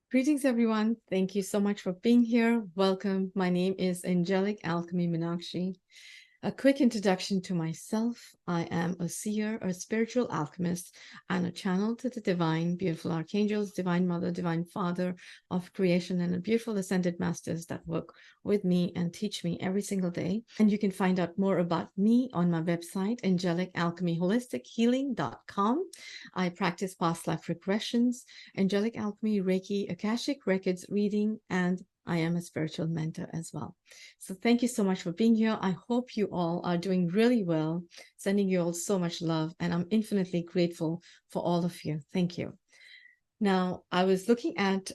Greetings, everyone. Thank you so much for being here. Welcome. My name is Angelic Alchemy Meenakshi. A quick introduction to myself. I am a seer, a spiritual alchemist, and a channel to the divine, beautiful archangels, divine mother, divine father of creation, and a beautiful ascended masters that work with me and teach me every single day. And you can find out more about me on my website, angelicalchemyholistichealing.com. I practice past life regressions, angelic alchemy, Reiki, Akashic records reading, and I am a spiritual mentor as well. So thank you so much for being here. I hope you all are doing really well. Sending you all so much love, and I'm infinitely grateful for all of you. Thank you. Now, I was looking at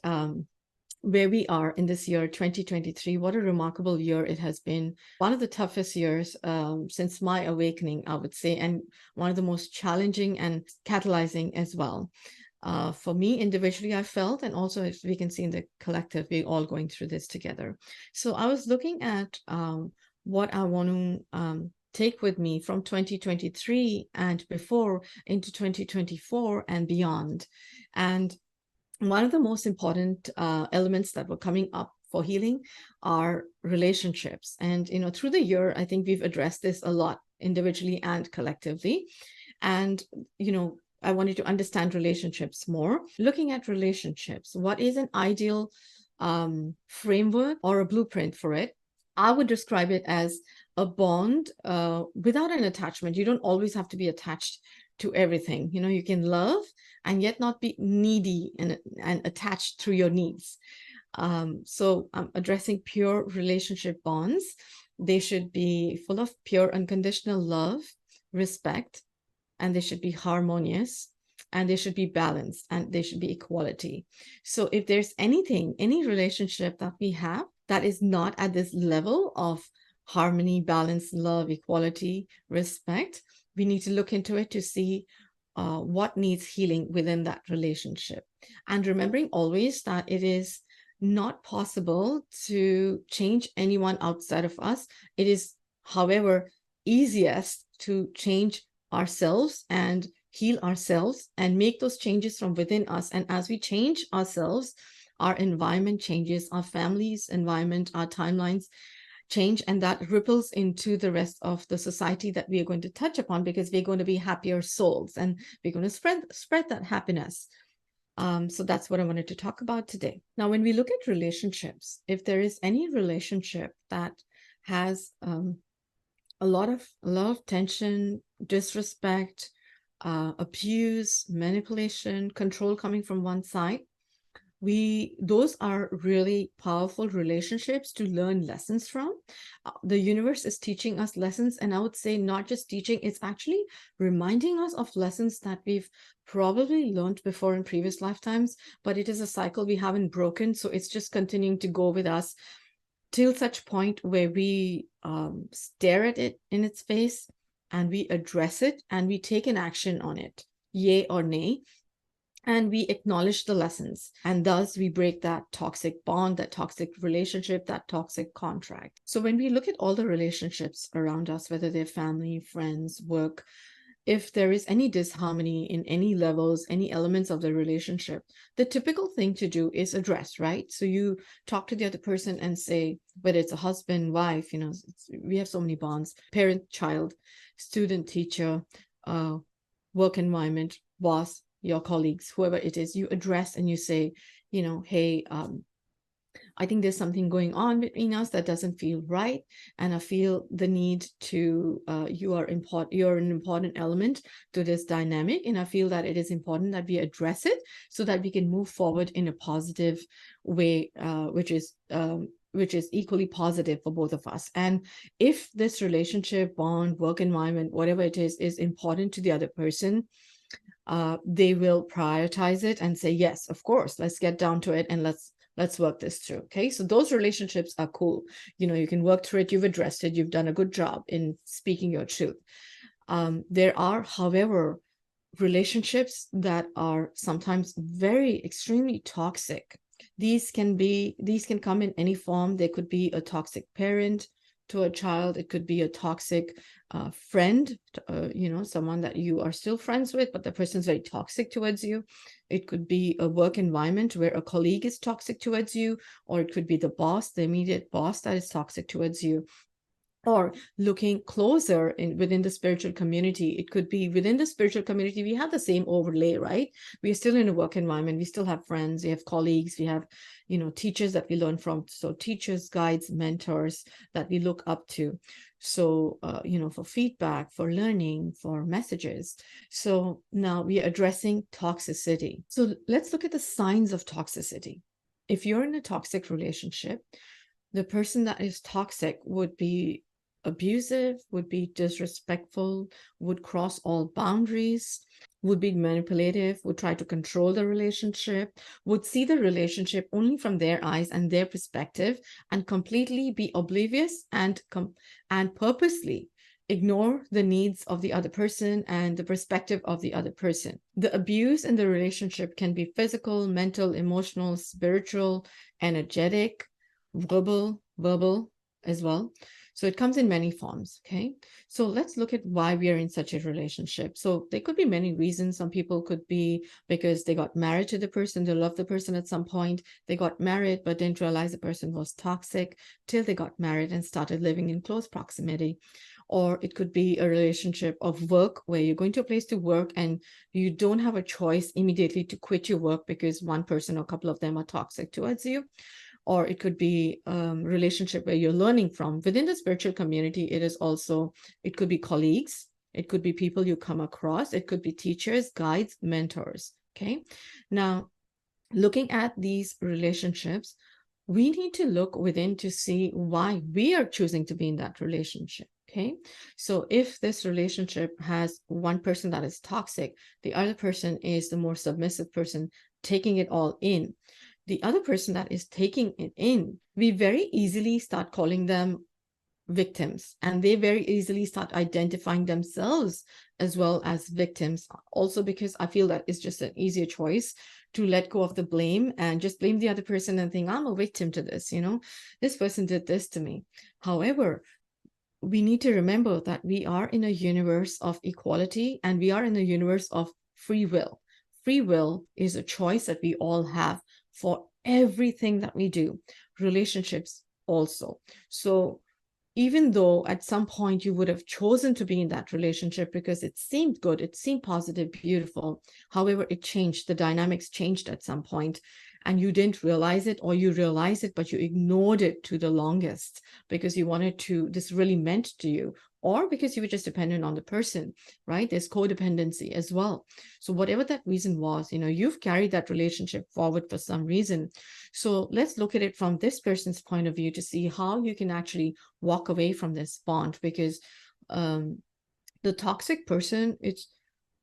where we are in this year, 2023. What a remarkable year it has been. One of the toughest years since my awakening, I would say, and one of the most challenging and catalyzing as well. For me individually, I felt, and also as we can see in the collective, we're all going through this together. So I was looking at what I want to take with me from 2023 and before into 2024 and beyond. And one of the most important elements that were coming up for healing are relationships. And, you know, through the year, I think we've addressed this a lot individually and collectively. And, you know, I wanted to understand relationships more. Looking at relationships, what is an ideal framework or a blueprint for it? I would describe it as a bond without an attachment. You don't always have to be attached to everything. You know, you can love and yet not be needy and attached through your needs. So I'm addressing pure relationship bonds. They should be full of pure unconditional love, respect, and they should be harmonious, and they should be balanced, and they should be equality. So if there's anything, any relationship that we have that is not at this level of harmony, balance, love, equality, respect, we need to look into it to see what needs healing within that relationship. And remembering always that it is not possible to change anyone outside of us. It is, however, easiest to change ourselves and heal ourselves and make those changes from within us. And as we change ourselves, our environment changes, our family's environment, our timelines change, and that ripples into the rest of the society that we are going to touch upon, because we're going to be happier souls and we're going to spread that happiness. So that's what I wanted to talk about today. Now, when we look at relationships, if there is any relationship that has a lot of tension, disrespect, abuse, manipulation, control coming from one side, those are really powerful relationships to learn lessons from. The universe is teaching us lessons, and I would say not just teaching, it's actually reminding us of lessons that we've probably learned before in previous lifetimes, but it is a cycle we haven't broken, so it's just continuing to go with us till such point where we stare at it in its face and we address it and we take an action on it, yay or nay, and we acknowledge the lessons. And thus we break that toxic bond, that toxic relationship, that toxic contract. So when we look at all the relationships around us, whether they're family, friends, work, if there is any disharmony in any levels, any elements of the relationship, the typical thing to do is address, right? So you talk to the other person and say, whether it's a husband, wife, you know, we have so many bonds, parent, child, student, teacher, work environment, boss, your colleagues, whoever it is, you address and you say, you know, hey, I think there's something going on between us that doesn't feel right, and I feel the need to, you're an important element to this dynamic, and I feel that it is important that we address it so that we can move forward in a positive way, which is equally positive for both of us. And if this relationship, bond, work environment, whatever it is important to the other person, they will prioritize it and say, yes, of course, let's get down to it and let's work this through. Okay, so those relationships are cool. You know, you can work through it, you've addressed it, you've done a good job in speaking your truth. There are, however, relationships that are sometimes very extremely toxic. These can come in any form. They could be a toxic parent, to a child. It could be a toxic friend, someone that you are still friends with, but the person's very toxic towards you. It could be a work environment where a colleague is toxic towards you, or it could be the boss, the immediate boss, that is toxic towards you. Or looking closer within the spiritual community, it could be within the spiritual community, we have the same overlay, right? We're still in a work environment. We still have friends, we have colleagues, we have, teachers that we learn from. So teachers, guides, mentors that we look up to. So, for feedback, for learning, for messages. So now we are addressing toxicity. So let's look at the signs of toxicity. If you're in a toxic relationship, the person that is toxic would be abusive, would be disrespectful, would cross all boundaries, would be manipulative, would try to control the relationship, would see the relationship only from their eyes and their perspective, and completely be oblivious and purposely ignore the needs of the other person and the perspective of the other person. The abuse in the relationship can be physical, mental, emotional, spiritual, energetic, verbal as well. So it comes in many forms. Okay, so let's look at why we are in such a relationship. So there could be many reasons. Some people could be because they got married to the person, they loved the person at some point, they got married but didn't realize the person was toxic till they got married and started living in close proximity. Or it could be a relationship of work where you're going to a place to work and you don't have a choice immediately to quit your work because one person or a couple of them are toxic towards you. Or it could be a relationship where you're learning from. Within the spiritual community, it could be colleagues, it could be people you come across, it could be teachers, guides, mentors. Okay, now looking at these relationships, we need to look within to see why we are choosing to be in that relationship. Okay, so if this relationship has one person that is toxic, the other person is the more submissive person, taking it all in. The other person that is taking it in, we very easily start calling them victims, and they very easily start identifying themselves as well as victims. Also, because I feel that it's just an easier choice to let go of the blame and just blame the other person and think, I'm a victim to this, this person did this to me. However, we need to remember that we are in a universe of equality and we are in a universe of free will. Free will is a choice that we all have for everything that we do, relationships also. So even though at some point you would have chosen to be in that relationship because it seemed good, it seemed positive, beautiful, however, it changed, the dynamics changed at some point, and you didn't realize it, or you realized it, but you ignored it to the longest because you wanted to, this really meant to you, or because you were just dependent on the person, right? There's codependency as well. So whatever that reason was, you've carried that relationship forward for some reason. So let's look at it from this person's point of view to see how you can actually walk away from this bond, because the toxic person,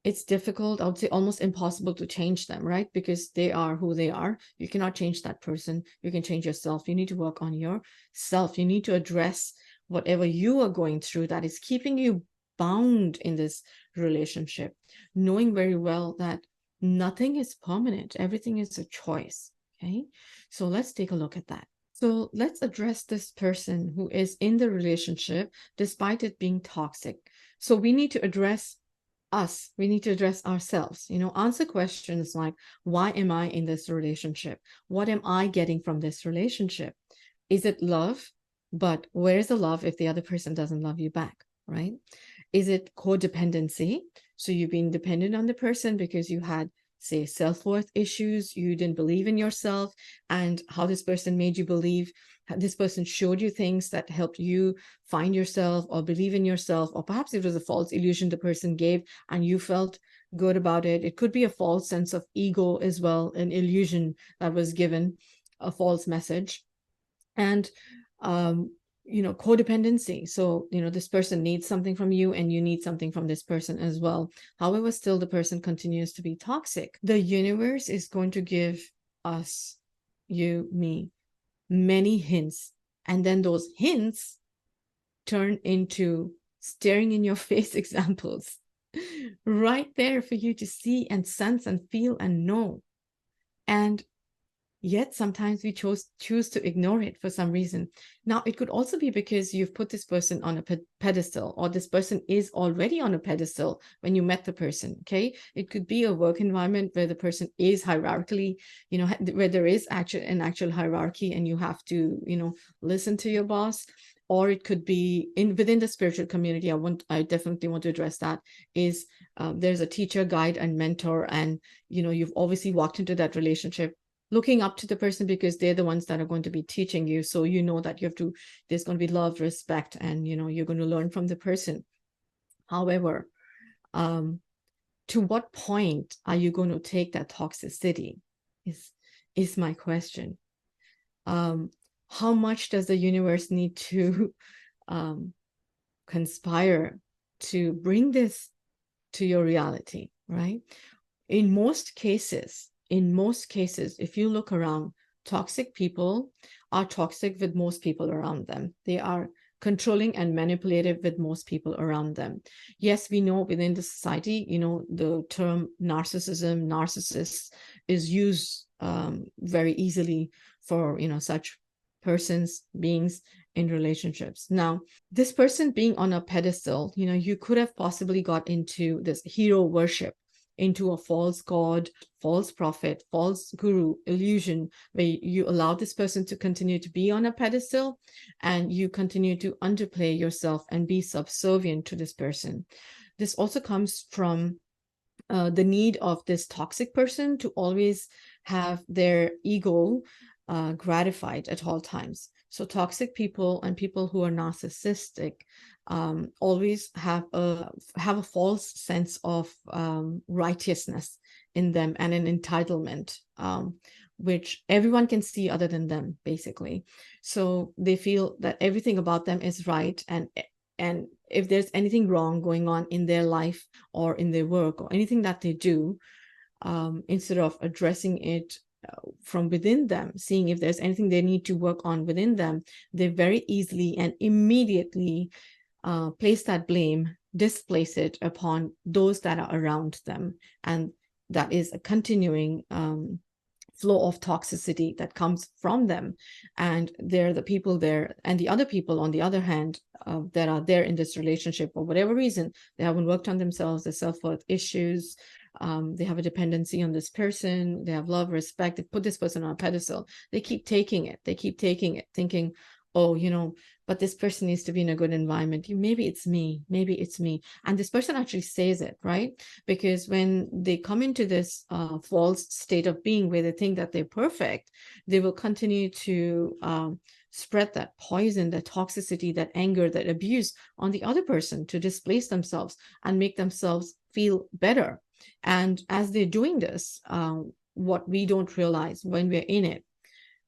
it's difficult, I would say almost impossible to change them, right? Because they are who they are. You cannot change that person. You can change yourself. You need to work on yourself. You need to address whatever you are going through that is keeping you bound in this relationship, knowing very well that nothing is permanent. Everything is a choice. Okay, so let's take a look at that. So let's address this person who is in the relationship despite it being toxic. So we need to address us. We need to address ourselves. Answer questions like, why am I in this relationship? What am I getting from this relationship? Is it love? But where is the love if the other person doesn't love you back, right? Is it codependency? So you've been dependent on the person because you had, say, self-worth issues, you didn't believe in yourself, and how this person made you believe, this person showed you things that helped you find yourself or believe in yourself, or perhaps it was a false illusion the person gave and you felt good about it. It could be a false sense of ego as well, an illusion that was given, a false message. And codependency. So, this person needs something from you and you need something from this person as well. However, still the person continues to be toxic. The universe is going to give us, you, me, many hints. And then those hints turn into staring in your face examples right there for you to see and sense and feel and know. And Yet sometimes we choose to ignore it for some reason. Now, it could also be because you've put this person on a pedestal, or this person is already on a pedestal when you met the person. Okay. It could be a work environment where the person is hierarchically, where there is an actual hierarchy and you have to, listen to your boss. Or it could be within the spiritual community. I definitely want to address that. Is there's a teacher, guide, and mentor, and you've obviously walked into that relationship looking up to the person because they're the ones that are going to be teaching you. So that there's going to be love, respect, and you're going to learn from the person. However, to what point are you going to take that toxicity is my question. How much does the universe need to conspire to bring this to your reality, right? In most cases, if you look around, toxic people are toxic with most people around them. They are controlling and manipulative with most people around them. Yes, we know within the society, the term narcissism, narcissist is used very easily for, such persons, beings in relationships. Now, this person being on a pedestal, you could have possibly got into this hero worship, into a false god, false prophet, false guru illusion, where you allow this person to continue to be on a pedestal and you continue to underplay yourself and be subservient to this person. This also comes from the need of this toxic person to always have their ego gratified at all times. So toxic people and people who are narcissistic always have a false sense of righteousness in them and an entitlement, which everyone can see other than them, basically. So they feel that everything about them is right, and if there's anything wrong going on in their life or in their work or anything that they do, instead of addressing it from within them, seeing if there's anything they need to work on within them, they very easily and immediately place that blame, displace it upon those that are around them. And that is a continuing flow of toxicity that comes from them. And they're the people there, and the other people, on the other hand, that are there in this relationship for whatever reason, they haven't worked on themselves, their self-worth issues, they have a dependency on this person, they have love, respect, they put this person on a pedestal, they keep taking it, thinking, oh, but this person needs to be in a good environment. Maybe it's me. And this person actually says it, right? Because when they come into this false state of being where they think that they're perfect, they will continue to spread that poison, that toxicity, that anger, that abuse on the other person to displace themselves and make themselves feel better. And as they're doing this, what we don't realize when we're in it,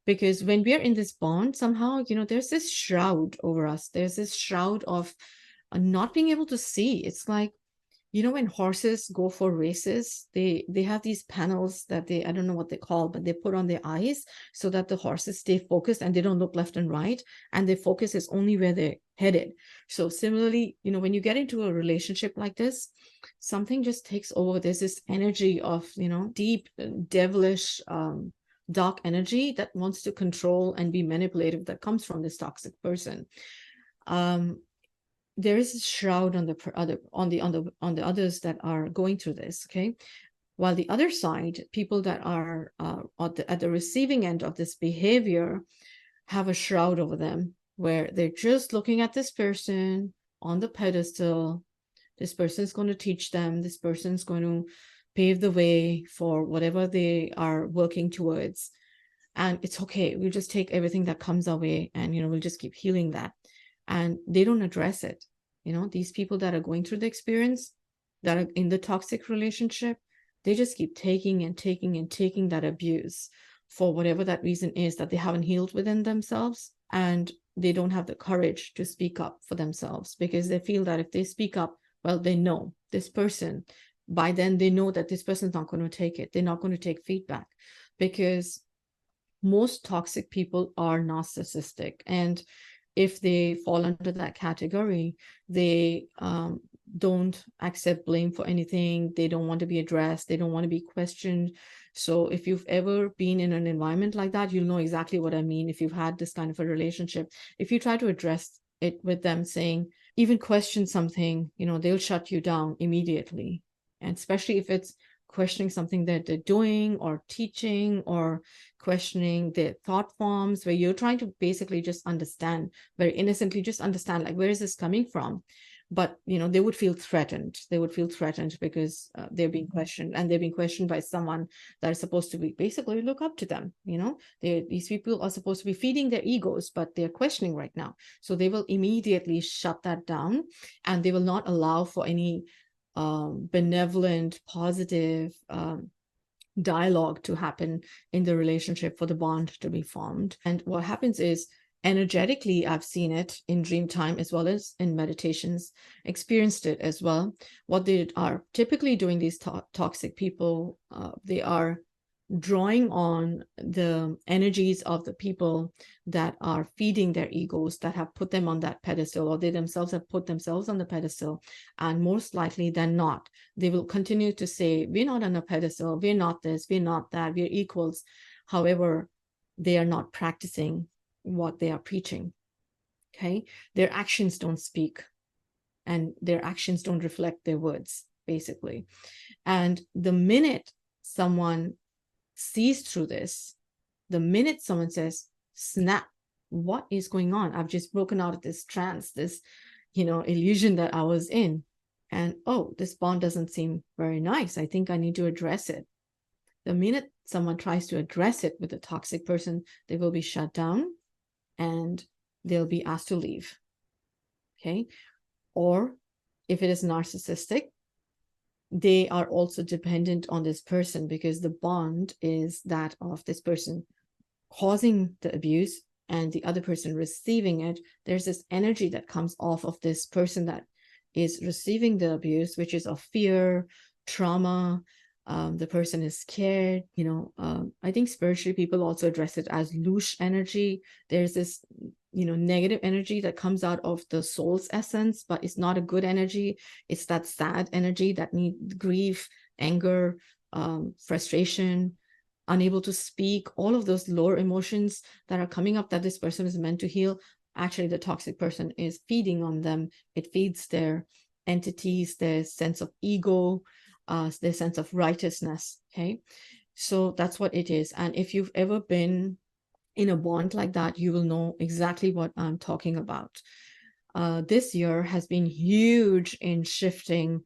because when we're in this bond, somehow, there's this shroud over us. There's this shroud of not being able to see. It's like, when horses go for races, they have these panels that I don't know what they call, but they put on their eyes so that the horses stay focused and they don't look left and right, and their focus is only where they're headed. So similarly, when you get into a relationship like this, something just takes over. There's this energy of, deep, devilish, dark energy that wants to control and be manipulative that comes from this toxic person. There is a shroud on the others that are going through this, okay? While the other side, people that are at the receiving end of this behavior, have a shroud over them where they're just looking at this person on the pedestal. This person's going to teach them. This person's going to pave the way for whatever they are working towards. And it's okay. We'll just take everything that comes our way and, we'll just keep healing that. And they don't address it. These people that are going through the experience, that are in the toxic relationship, they just keep taking and taking and taking that abuse for whatever that reason is that they haven't healed within themselves. And they don't have the courage to speak up for themselves because they feel that if they speak up, well, they know this person. By then, they know that this person's not going to take it. They're not going to take feedback, because most toxic people are narcissistic. And if they fall under that category, they don't accept blame for anything. They don't want to be addressed. They don't want to be questioned. So if you've ever been in an environment like that, you'll know exactly what I mean. If you've had this kind of a relationship, if you try to address it with them, saying, even question something, they'll shut you down immediately. And especially if it's questioning something that they're doing or teaching, or questioning their thought forms, where you're trying to basically just understand, very innocently, just understand, like, where is this coming from? But they would feel threatened. They would feel threatened because they're being questioned, and they're being questioned by someone that is supposed to be basically look up to them. These people are supposed to be feeding their egos, but they're questioning right now. So they will immediately shut that down, and they will not allow for any benevolent, positive dialogue to happen in the relationship, for the bond to be formed. And what happens is, energetically, I've seen it in dream time as well as in meditations, experienced it as well. What they are typically doing, these toxic people, they are drawing on the energies of the people that are feeding their egos, that have put them on that pedestal, or they themselves have put themselves on the pedestal. And most likely than not, they will continue to say, we're not on a pedestal, we're not this, we're not that, we're equals. However, they are not practicing what they are preaching. Okay, their actions don't speak, and their actions don't reflect their words, basically. And the minute someone sees through this, the minute someone says, snap, what is going on? I've just broken out of this trance, this illusion that I was in, and oh, this bond doesn't seem very nice, I think I need to address it. The minute someone tries to address it with a toxic person, they will be shut down and they'll be asked to leave. Okay, or if it is narcissistic, they are also dependent on this person, because the bond is that of this person causing the abuse and the other person receiving it. There's this energy that comes off of this person that is receiving the abuse, which is of fear, trauma. The person is scared. I think spiritually people also address it as loose energy. There's this negative energy that comes out of the soul's essence, but it's not a good energy. It's that sad energy that needs grief, anger, frustration, unable to speak, all of those lower emotions that are coming up that this person is meant to heal. Actually, the toxic person is feeding on them. It feeds their entities, their sense of ego, their sense of righteousness. Okay, so that's what it is. And if you've ever been in a bond like that, you will know exactly what I'm talking about. This year has been huge in shifting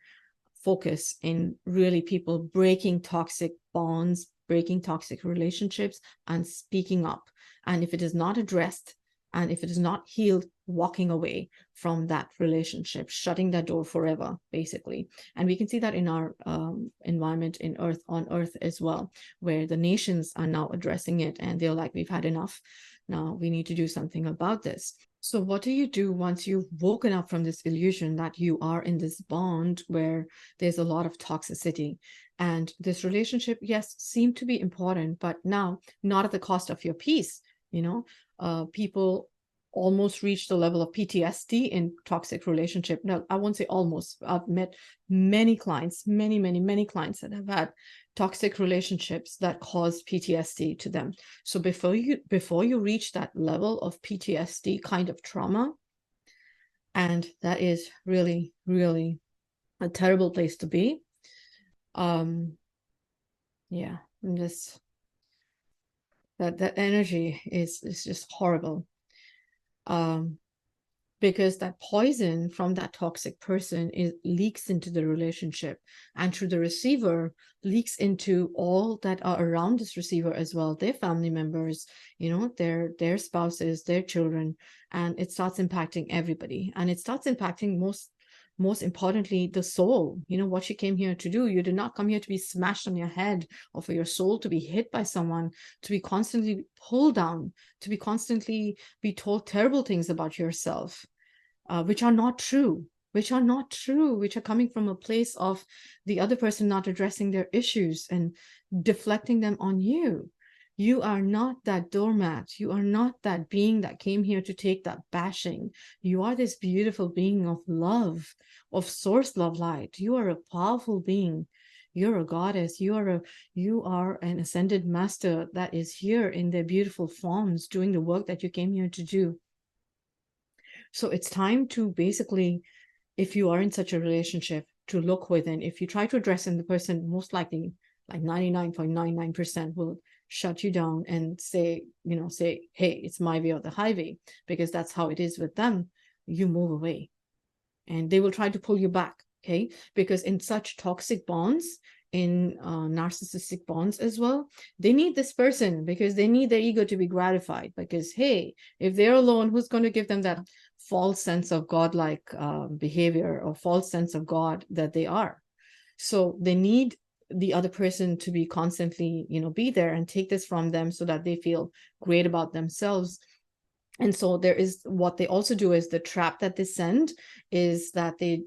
focus, in really people breaking toxic bonds, breaking toxic relationships, and speaking up. And if it is not addressed, and if it is not healed, walking away from that relationship, shutting that door forever, basically. And we can see that in our environment on Earth as well, where the nations are now addressing it, and they're like, we've had enough. Now we need to do something about this. So what do you do once you've woken up from this illusion that you are in this bond where there's a lot of toxicity? And this relationship, yes, seemed to be important, but now not at the cost of your peace. People almost reach the level of PTSD in toxic relationship. No, I won't say almost. I've met many clients, many clients that have had toxic relationships that caused PTSD to them. So before you reach that level of PTSD kind of trauma, and that is really, really a terrible place to be. Yeah, I'm just that energy is just horrible. Because that poison from that toxic person leaks into the relationship, and through the receiver leaks into all that are around this receiver as well, their family members, their spouses, their children, and it starts impacting everybody. And it starts impacting most importantly, the soul. What you came here to do. You did not come here to be smashed on your head, or for your soul to be hit by someone, to be constantly pulled down, to be constantly be told terrible things about yourself, which are not true, which are coming from a place of the other person not addressing their issues and deflecting them on you. You are not that doormat. You are not that being that came here to take that bashing. You are this beautiful being of love, of source love light. You are a powerful being. You're a goddess. You are an ascended master that is here in their beautiful forms doing the work that you came here to do. So it's time to basically, if you are in such a relationship, to look within. If you try to address in the person, most likely like 99.99% will shut you down and say, hey, it's my way or the highway, because that's how it is with them. You move away and they will try to pull you back. Okay. Because in such toxic bonds, in narcissistic bonds as well, they need this person because they need their ego to be gratified, because, hey, if they're alone, who's going to give them that false sense of godlike behavior or false sense of God that they are? So they need the other person to be constantly, be there and take this from them so that they feel great about themselves. And so there is, what they also do is, the trap that they send is that they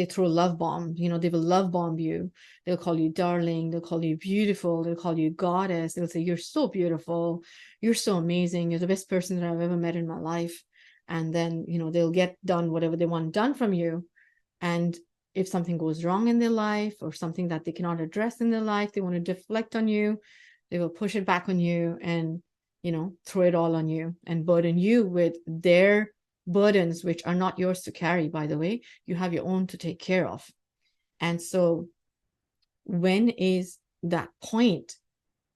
throw love bomb. They will love bomb you. They'll call you darling. They'll call you beautiful. They'll call you goddess. They'll say, you're so beautiful. You're so amazing. You're the best person that I've ever met in my life. And then, they'll get done whatever they want done from you. And if something goes wrong in their life or something that they cannot address in their life, they want to deflect on you. They will push it back on you and throw it all on you and burden you with their burdens, which are not yours to carry, by the way. You have your own to take care of. And so when is that point,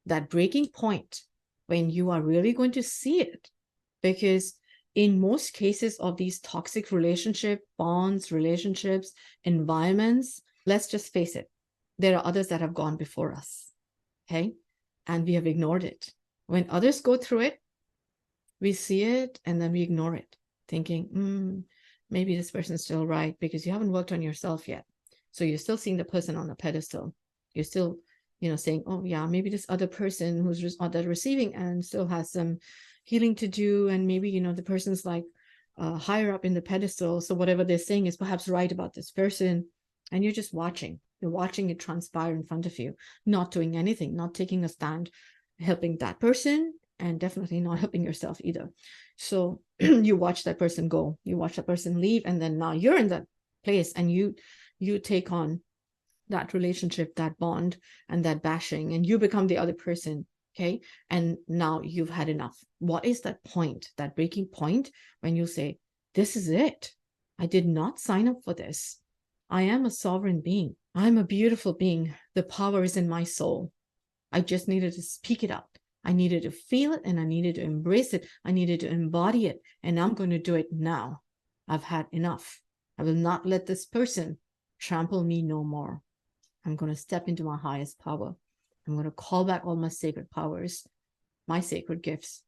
that breaking point, when you are really going to see it? Because in most cases of these toxic relationship bonds, relationships, environments, let's just face it, there are others that have gone before us. Okay. And we have ignored it. When others go through it, we see it and then we ignore it, thinking, maybe this person's still right, because you haven't worked on yourself yet. So you're still seeing the person on the pedestal. You're still, saying, oh yeah, maybe this other person who's on the receiving end still has some healing to do. And maybe, the person's like higher up in the pedestal. So whatever they're saying is perhaps right about this person. And you're just watching. You're watching it transpire in front of you, not doing anything, not taking a stand, helping that person, and definitely not helping yourself either. So you watch that person go, you watch that person leave, and then now you're in that place and you take on that relationship, that bond, and that bashing, and you become the other person. Okay. And now you've had enough. What is that point, that breaking point, when you say, this is it? I did not sign up for this. I am a sovereign being. I'm a beautiful being. The power is in my soul. I just needed to speak it out. I needed to feel it and I needed to embrace it. I needed to embody it. And I'm going to do it now. I've had enough. I will not let this person trample me no more. I'm going to step into my highest power. I'm going to call back all my sacred powers, my sacred gifts,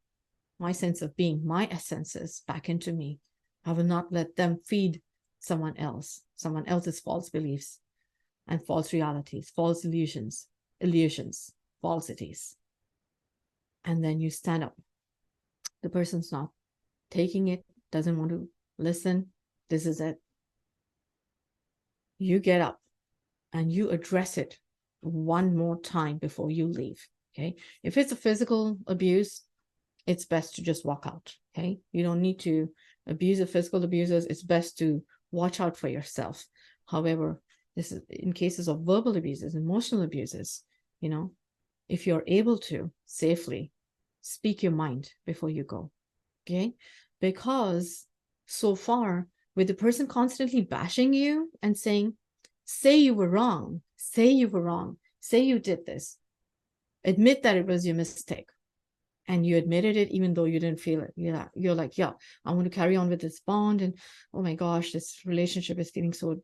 my sense of being, my essences back into me. I will not let them feed someone else's false beliefs and false realities, false illusions, falsities. And then you stand up. The person's not taking it, doesn't want to listen. This is it. You get up and you address it one more time before you leave. Okay. If it's a physical abuse, it's best to just walk out. Okay. You don't need to abuse the physical abusers. It's best to watch out for yourself. However, this is in cases of verbal abuses, emotional abuses, if you're able to safely speak your mind before you go. Okay. Because so far, with the person constantly bashing you and saying, say you were wrong, say you did this, admit that it was your mistake. And you admitted it even though you didn't feel it. You're like, yeah, I want to carry on with this bond. And oh my gosh, this relationship is feeling so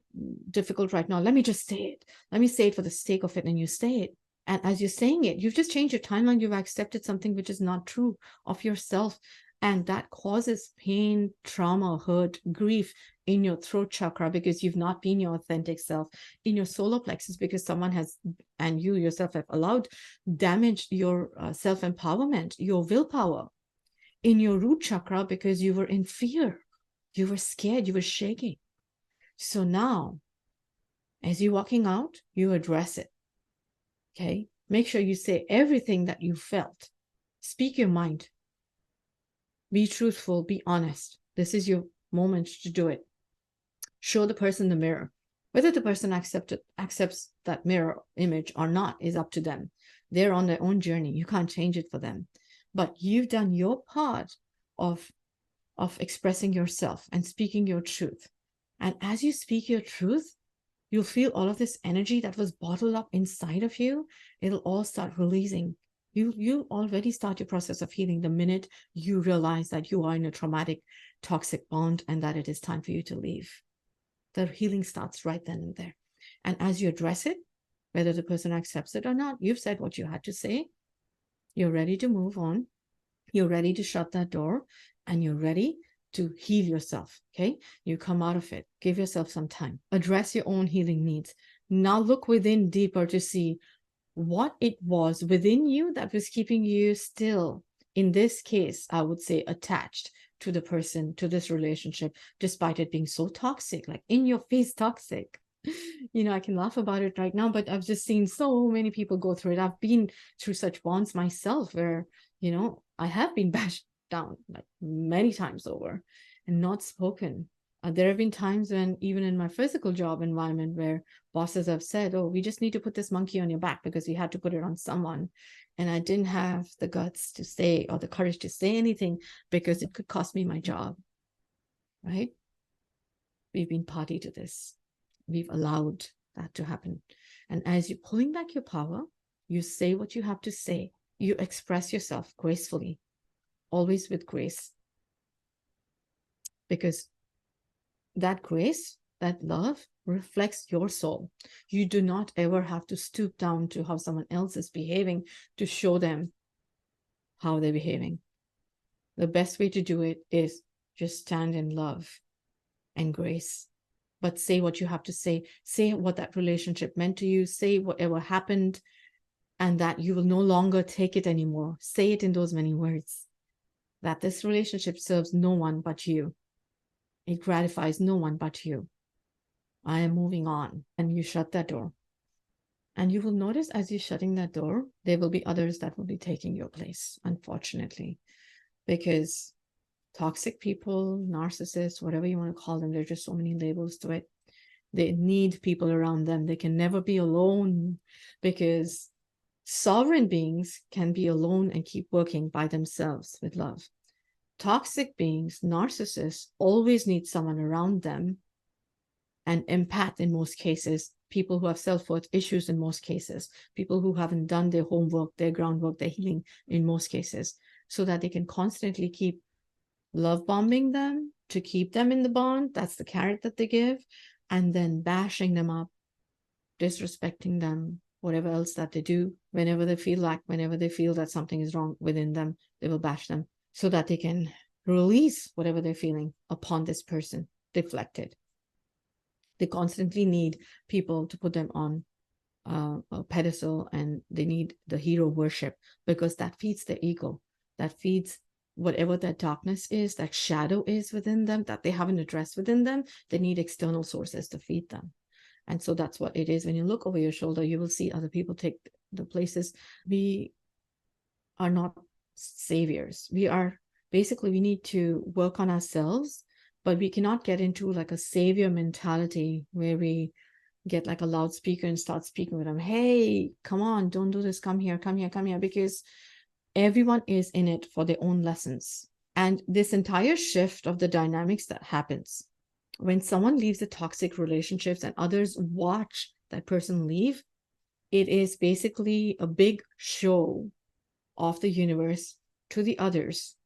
difficult right now. Let me just say it. Let me say it for the sake of it. And you say it. And as you're saying it, you've just changed your timeline. You've accepted something which is not true of yourself. And that causes pain, trauma, hurt, grief in your throat chakra, because you've not been your authentic self, in your solar plexus, because someone has, and you yourself have allowed, damaged your self-empowerment, your willpower, in your root chakra, because you were in fear, you were scared, you were shaking. So now, as you're walking out, you address it. Okay. Make sure you say everything that you felt Speak your mind. Be truthful, be honest. This is your moment to do it. Show the person the mirror. Whether the person accepts that mirror image or not is up to them. They're on their own journey. You can't change it for them. But you've done your part of expressing yourself and speaking your truth. And as you speak your truth, you'll feel all of this energy that was bottled up inside of you. It'll all start releasing. You already start your process of healing the minute you realize that you are in a traumatic, toxic bond and that it is time for you to leave. The healing starts right then and there. And as you address it, whether the person accepts it or not, you've said what you had to say. You're ready to move on. You're ready to shut that door, and you're ready to heal yourself. Okay. You come out of it. Give yourself some time. Address your own healing needs. Now look within deeper to see what it was within you that was keeping you still, in this case, I would say, attached to the person, to this relationship, despite it being so toxic, like in your face toxic. I can laugh about it right now, but I've just seen so many people go through it. I've been through such bonds myself where, I have been bashed down like many times over and not spoken. There have been times when, even in my physical job environment, where bosses have said, oh, we just need to put this monkey on your back because we had to put it on someone. And I didn't have the guts to say, or the courage to say anything, because it could cost me my job, right? We've been party to this. We've allowed that to happen. And as you're pulling back your power, you say what you have to say. You express yourself gracefully, always with grace. Because that grace, that love reflects your soul. You do not ever have to stoop down to how someone else is behaving to show them how they're behaving. The best way to do it is just stand in love and grace. But say what you have to say. Say what that relationship meant to you. Say whatever happened and that you will no longer take it anymore. Say it in those many words. That this relationship serves no one but you. It gratifies no one but you. I am moving on. And you shut that door. And you will notice as you're shutting that door, there will be others that will be taking your place, unfortunately. Because toxic people, narcissists, whatever you want to call them, there are just so many labels to it. They need people around them. They can never be alone, because sovereign beings can be alone and keep working by themselves with love. Toxic beings, narcissists, always need someone around them. And empath in most cases, people who have self-worth issues in most cases, people who haven't done their homework, their groundwork, their healing in most cases, so that they can constantly keep love bombing them to keep them in the bond. That's the carrot that they give. And then bashing them up, disrespecting them, whatever else that they do. Whenever they feel that something is wrong within them, they will bash them so that they can release whatever they're feeling upon this person, deflected. They constantly need people to put them on a pedestal, and they need the hero worship, because that feeds their ego. That feeds whatever that darkness is, that shadow is within them that they haven't addressed within them. They need external sources to feed them. And so that's what it is. When you look over your shoulder, you will see other people take the places. We are not saviors. We need to work on ourselves, but we cannot get into like a savior mentality where we get like a loudspeaker and start speaking with them. Hey, come on, don't do this. Come here, because everyone is in it for their own lessons. And this entire shift of the dynamics that happens when someone leaves the toxic relationships and others watch that person leave, it is basically a big show of the universe to the others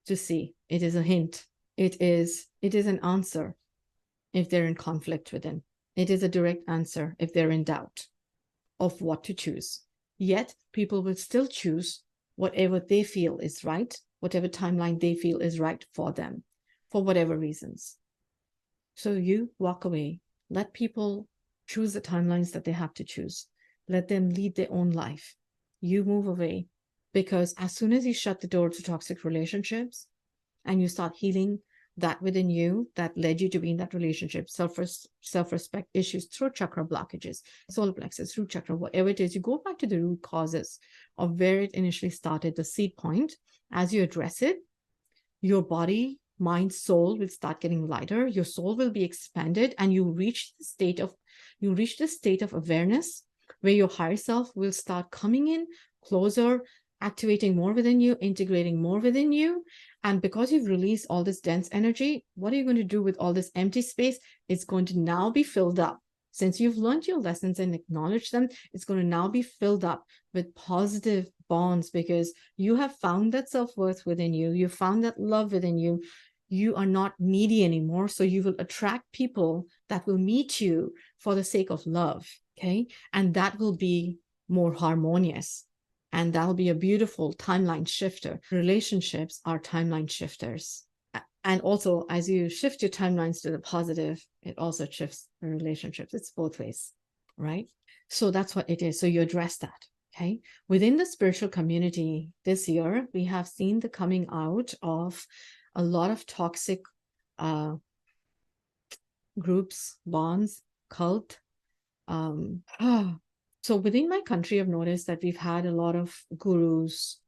to see. It is a hint. It is an answer if they're in conflict within. It is a direct answer if they're in doubt of what to choose. Yet people will still choose whatever they feel is right, whatever timeline they feel is right for them, for whatever reasons. So you walk away. Let people choose the timelines that they have to choose. Let them lead their own life. You move away, because as soon as you shut the door to toxic relationships and you start healing that within you that led you to be in that relationship, self-respect issues, throat chakra blockages, solar plexus, root chakra, whatever it is, you go back to the root causes of where it initially started, the seed point. As you address it, your body, mind, soul will start getting lighter, your soul will be expanded, and you reach the state of awareness where your higher self will start coming in closer, activating more within you, integrating more within you. And because you've released all this dense energy, what are you going to do with all this empty space? It's going to now be filled up. Since you've learned your lessons and acknowledged them, it's going to now be filled up with positive bonds, because you have found that self-worth within you. You found that love within you. You are not needy anymore. So you will attract people that will meet you for the sake of love. Okay. And that will be more harmonious. And that'll be a beautiful timeline shifter. Relationships are timeline shifters. And also, as you shift your timelines to the positive, it also shifts the relationships. It's both ways, right? So that's what it is. So you address that, okay? Within the spiritual community this year, we have seen the coming out of a lot of toxic groups, bonds, cult. So within my country, I've noticed that we've had a lot of gurus,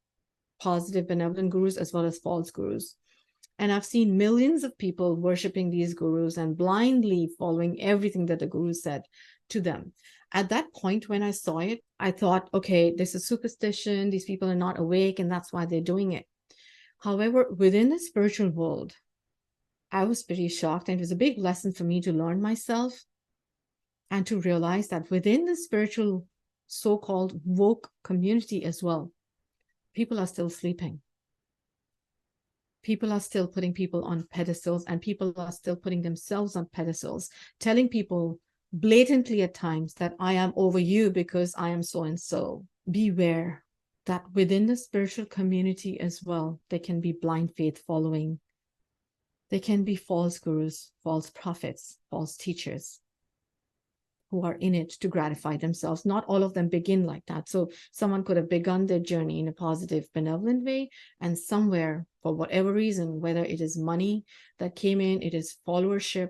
positive, benevolent gurus, as well as false gurus. And I've seen millions of people worshiping these gurus and blindly following everything that the guru said to them. At that point, when I saw it, I thought, okay, this is superstition. These people are not awake, and that's why they're doing it. However, within the spiritual world, I was pretty shocked. And it was a big lesson for me to learn myself and to realize that within the spiritual so-called woke community as well, people are still sleeping. People are still putting people on pedestals, and people are still putting themselves on pedestals, telling people blatantly at times that I am over you because I am so and so. Beware that within the spiritual community as well, there can be blind faith following. There can be false gurus, false prophets, false teachers who are in it to gratify themselves. Not all of them begin like that. So someone could have begun their journey in a positive, benevolent way, and somewhere, for whatever reason, whether it is money that came in, it is followership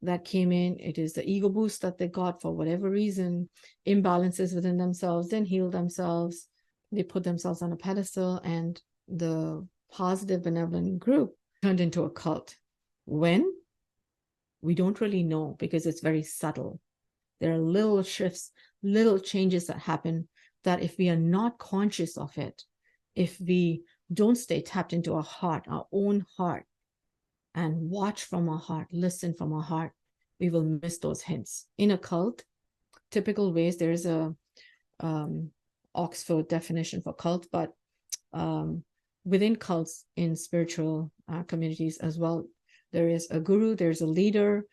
that came in, it is the ego boost that they got for whatever reason, imbalances within themselves, then heal themselves, they put themselves on a pedestal, and the positive, benevolent group turned into a cult. When? We don't really know, because it's very subtle. There are little shifts, little changes that happen that if we are not conscious of it, if we don't stay tapped into our heart, our own heart, and watch from our heart, listen from our heart, we will miss those hints. In a cult, typical ways, there's a Oxford definition for cult, but within cults in spiritual communities as well, there is a guru, there's a leader.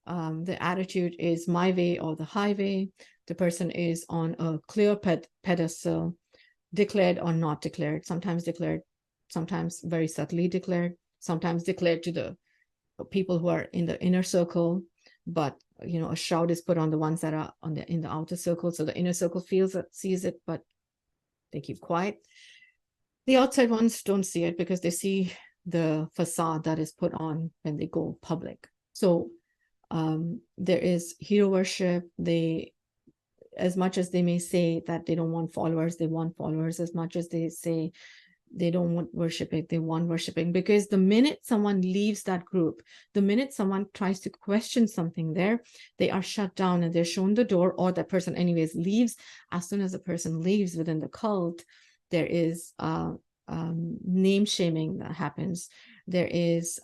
The attitude is my way or the highway. The person is on a clear pedestal, declared or not declared, sometimes very subtly declared, sometimes declared to the people who are in the inner circle, but a shroud is put on the ones that are in the outer circle, so the inner circle sees it, but they keep quiet. The outside ones don't see it because they see the facade that is put on when they go public. So there is hero worship. They, as much as they may say that they don't want followers, they want followers. As much as they say they don't want worshiping, they want worshiping. Because the minute someone leaves that group, the minute someone tries to question something there, they are shut down and they're shown the door, or that person anyways leaves. As soon as a person leaves within the cult, there is name shaming that happens. There is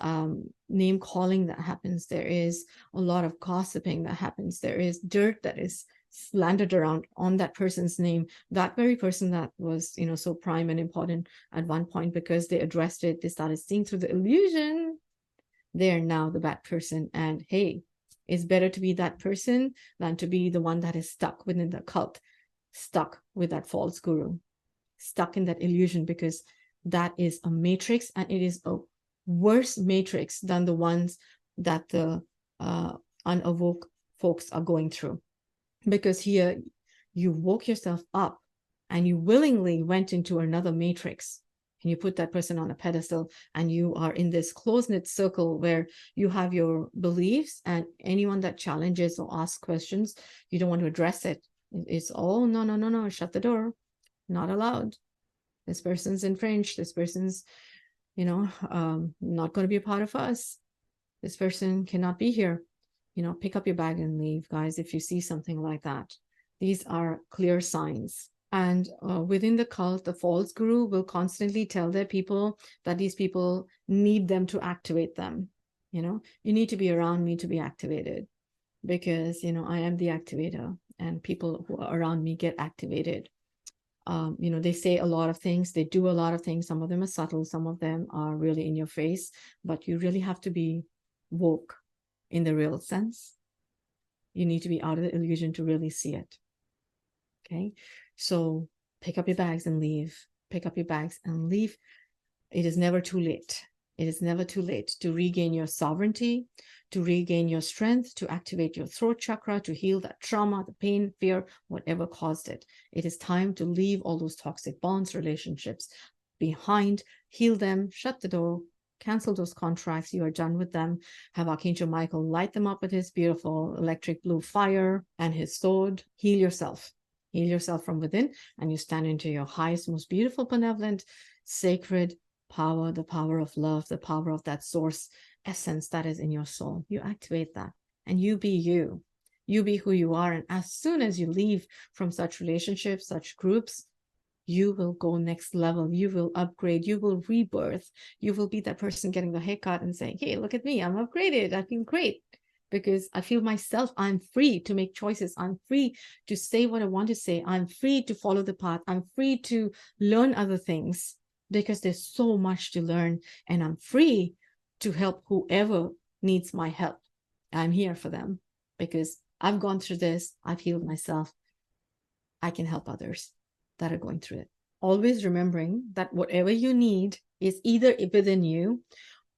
name calling that happens. There is a lot of gossiping that happens. There is dirt that is slandered around on that person's name. That very person that was, so prime and important at one point, because they addressed it, they started seeing through the illusion. They're now the bad person. And hey, it's better to be that person than to be the one that is stuck within the cult, stuck with that false guru, stuck in that illusion, because that is a matrix, and it is a worse matrix than the ones that the unawoke folks are going through. Because here you woke yourself up and you willingly went into another matrix. and you put that person on a pedestal, and you are in this close-knit circle where you have your beliefs, and anyone that challenges or asks questions, you don't want to address it. It's all, no, no, no, no, shut the door. Not allowed. This person's infringed. This person's, not going to be a part of us. This person cannot be here. Pick up your bag and leave, guys, if you see something like that. These are clear signs. And within the cult, the false guru will constantly tell their people that these people need them to activate them. You need to be around me to be activated, because, I am the activator, and people who are around me get activated. They say a lot of things, they do a lot of things. Some of them are subtle, some of them are really in your face, but you really have to be woke in the real sense. You need to be out of the illusion to really see it. Okay, so pick up your bags and leave. Pick up your bags and leave. It is never too late. It is never too late to regain your sovereignty, to regain your strength, to activate your throat chakra, to heal that trauma, the pain, fear, whatever caused it. It is time to leave all those toxic bonds, relationships behind, heal them, shut the door, cancel those contracts. You are done with them. Have Archangel Michael light them up with his beautiful electric blue fire and his sword. Heal yourself. Heal yourself from within, and you stand into your highest, most beautiful, benevolent, sacred power, the power of love, the power of that source essence that is in your soul. You activate that, and you be you. You be who you are. And as soon as you leave from such relationships, such groups, you will go next level. You will upgrade. You will rebirth. You will be that person getting the haircut and saying, hey, look at me. I'm upgraded. I feel great because I feel myself. I'm free to make choices. I'm free to say what I want to say. I'm free to follow the path. I'm free to learn other things, because there's so much to learn, and I'm free to help whoever needs my help. I'm here for them because I've gone through this. I've healed myself. I can help others that are going through it. Always remembering that whatever you need is either within you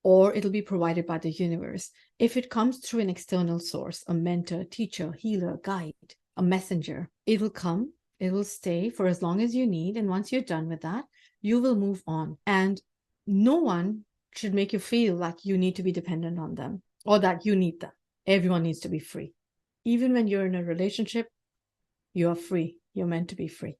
or it'll be provided by the universe. If it comes through an external source, a mentor, teacher, healer, guide, a messenger, it will come, it will stay for as long as you need. And once you're done with that, you will move on. And no one should make you feel like you need to be dependent on them or that you need them. Everyone needs to be free. Even when you're in a relationship, you are free. You're meant to be free.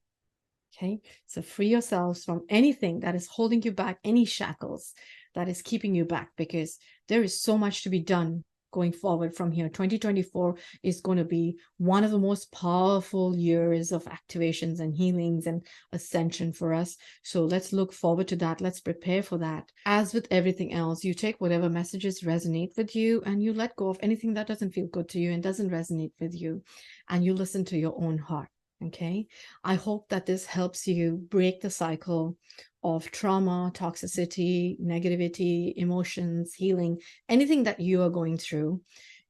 Okay, so free yourselves from anything that is holding you back, any shackles that is keeping you back, because there is so much to be done going forward from here. 2024 is going to be one of the most powerful years of activations and healings and ascension for us. So let's look forward to that. Let's prepare for that. As with everything else, you take whatever messages resonate with you and you let go of anything that doesn't feel good to you and doesn't resonate with you, and you listen to your own heart. Okay, I hope that this helps you break the cycle of trauma, toxicity, negativity, emotions, healing, anything that you are going through.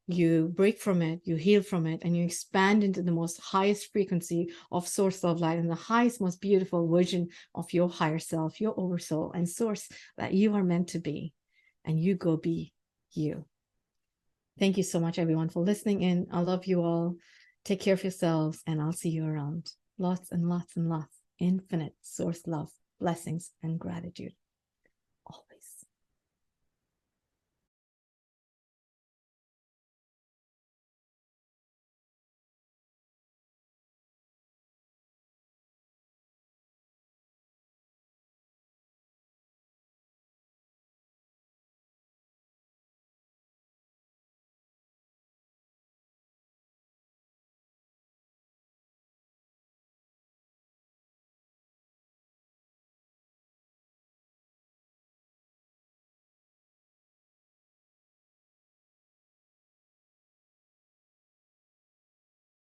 You break from it, you heal from it, and you expand into the most highest frequency of source of light and the highest, most beautiful version of your higher self, your oversoul and source that you are meant to be. And you go be you. Thank you so much, everyone, for listening in. I love you all. Take care of yourselves, and I'll see you around. Lots and lots and lots. Infinite source love, blessings, and gratitude.